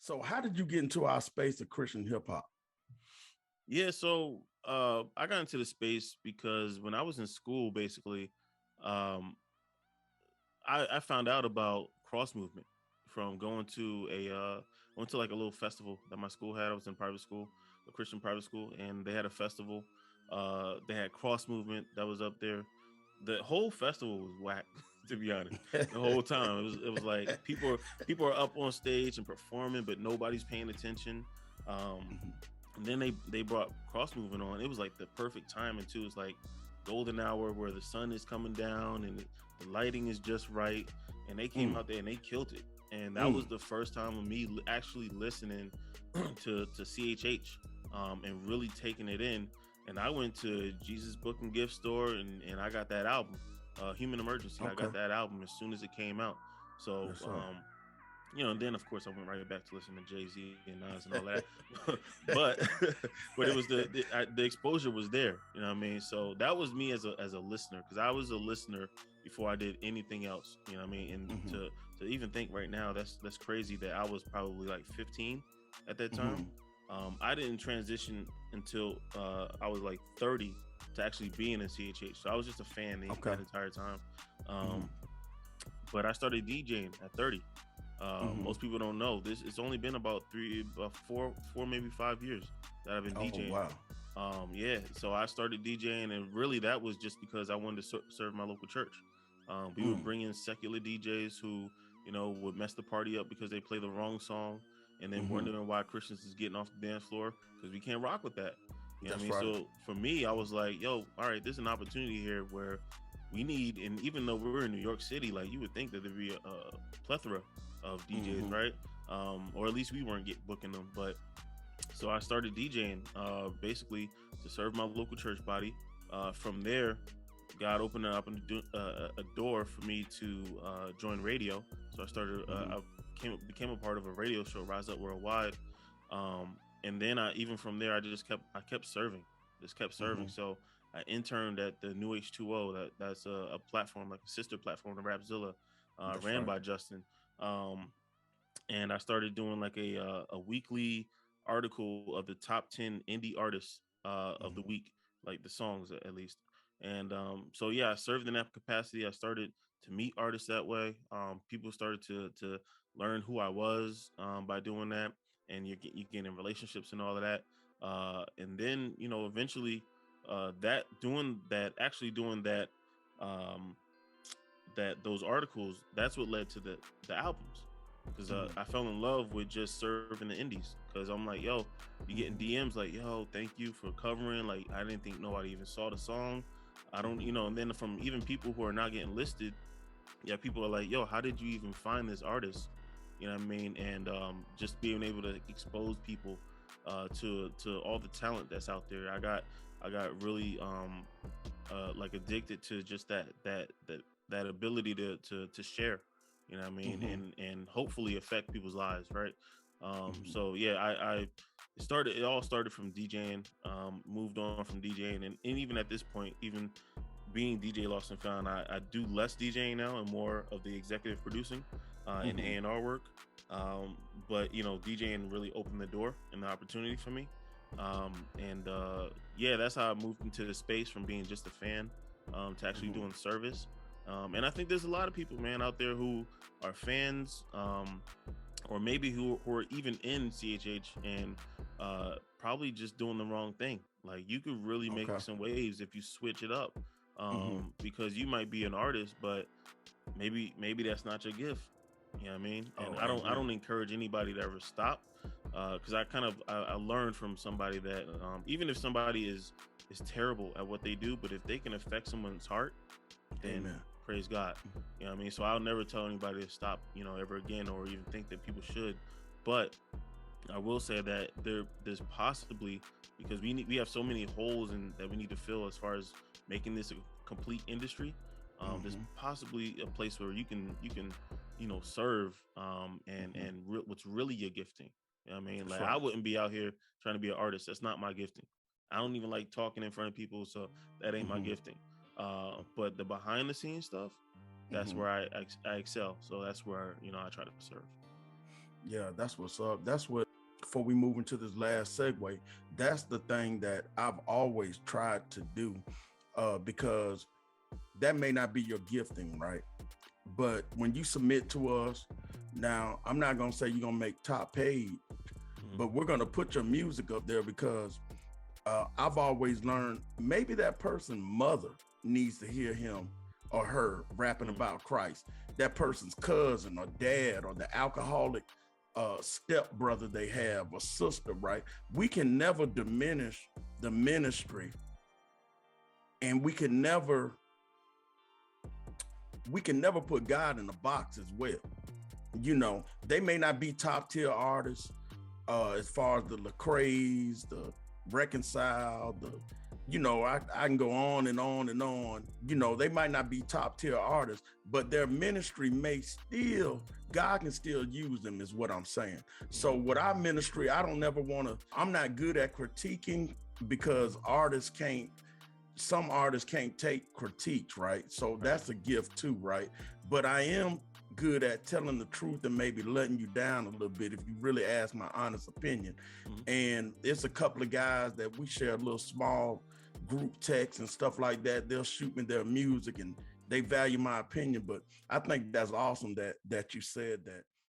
So how did you get into our space of Christian hip hop? Yeah, so I got into the space because when I was in school, basically, um, I found out about cross movement from going to went to like a little festival that my school had. I was in private school, a Christian private school, and they had a festival. They had cross movement that was up there. The whole festival was whack, to be honest. The whole time it was like people are up on stage and performing, but nobody's paying attention. Um, Mhm. and then they brought cross movement on. It was like the perfect timing too. It's like golden hour where the sun is coming down and the lighting is just right. And they came Mm, out there and they killed it. And that was mm. the first time of me actually listening to CHH, and really taking it in. And I went to Jesus Book and Gift Store and I got that album, Human Emergency. I Okay. got that album as soon as it came out. So Yes, sir. and then of course I went right back to listen to Jay-Z and Nas and all that. But but it was the exposure was there, you know what I mean? So that was me as a listener, because I was a listener before I did anything else, you know what I mean? And Hmm. to even think right now, that's crazy that I was probably like 15 at that time. Hmm. I didn't transition until I was like 30 to actually being in CHH. So I was just a fan Okay. that entire time. Hmm. Um, but I started DJing at 30. Hmm. Most people don't know this. It's only been about four, maybe 5 years that I've been Oh DJing. wow. Yeah, so I started DJing, and really that was just because I wanted to serve my local church. We would Mm. bring in secular DJs who, would mess the party up because they play the wrong song, and then Hmm. wondering why Christians is getting off the dance floor, because we can't rock with that. You know what I That's mean? right. So for me, I was like, yo, all right, there's an opportunity here where we need, and even though we're in New York City, like you would think that there'd be a plethora of DJs, Hmm. right? Or at least we weren't booking them. But so I started DJing, basically to serve my local church body. From there, God opened up a door for me to join radio. So I started. Hmm. I became a part of a radio show, Rise Up Worldwide. And then even from there, I kept serving, just kept serving. Hmm. So I interned at the New H2O. That's a platform, like a sister platform to Rapzilla, That's ran right. by Justin. Um, and I started doing like a weekly article of the top 10 indie artists of the Hmm. week, like the songs at least. And so yeah, I served in that capacity. I started to meet artists that way. People started to learn who I was by doing that, and you get in relationships and all of that. And then eventually, actually doing that, um, that those articles, that's what led to the albums, because Hmm. I fell in love with just serving the indies, because I'm like, yo, you getting Hmm. DMs like, yo, thank you for covering, like I didn't think nobody even saw the song. I don't, Hmm. and then from even people who are not getting listed, yeah, people are like, yo, how did you even find this artist? You know what I mean? And just being able to expose people to all the talent that's out there. I got really like addicted to just that ability to share, you know what I mean, Hmm. and hopefully affect people's lives, right? Hmm. So yeah, it all started from DJing, moved on from DJing, and even at this point, even being DJ Lost and Found, I do less DJing now and more of the executive producing and Hmm. A&R work. But DJing really opened the door and the opportunity for me. And yeah, that's how I moved into the space from being just a fan to actually Hmm. doing service. And I think there's a lot of people, man, out there who are fans, or maybe who are even in CHH and probably just doing the wrong thing. Like you could really make Okay. some waves if you switch it up, Hmm. because you might be an artist, but maybe that's not your gift. You know what I mean? And Oh, I don't amen. encourage anybody to ever stop, because I learned from somebody that even if somebody is terrible at what they do, but if they can affect someone's heart, then Amen. praise God. You know what I mean? So I'll never tell anybody to stop, ever again, or even think that people should. But I will say that there's possibly, because we have so many holes that we need to fill as far as making this a complete industry. There's Hmm. possibly a place where you can serve, Hmm. what's really your gifting. You know what I mean? That's Like I right. wouldn't be out here trying to be an artist. That's not my gifting. I don't even like talking in front of people, so that ain't my Hmm. gifting. But the behind the scenes stuff, that's Hmm. where I excel. So that's where I try to serve. Yeah, that's what's up. That's what, before we move into this last segue, that's the thing that I've always tried to do, because that may not be your gifting, right? But when you submit to us, now I'm not gonna say you're gonna make top paid, Mhm. but we're gonna put your music up there because I've always learned maybe that person's mother needs to hear him or her rapping Mhm. about Christ. That person's cousin or dad or the alcoholic step brother they have or sister, right? We can never diminish the ministry, and we can never put God in a box as well. They may not be top tier artists, as far as the Lecrae's, the Reconcile, I can go on and on and on. They might not be top tier artists, but their ministry may still, God can still use them, is what I'm saying. So Mhm. with our ministry, I'm not good at critiquing because some artists can't take critiques, right? So Right. that's a gift too, right? But I am good at telling the truth and maybe letting you down a little bit if you really ask my honest opinion. Mhm. And it's a couple of guys that we share a little small group text and stuff like that. They'll shoot me their music and they value my opinion. But I think that's awesome that you said that.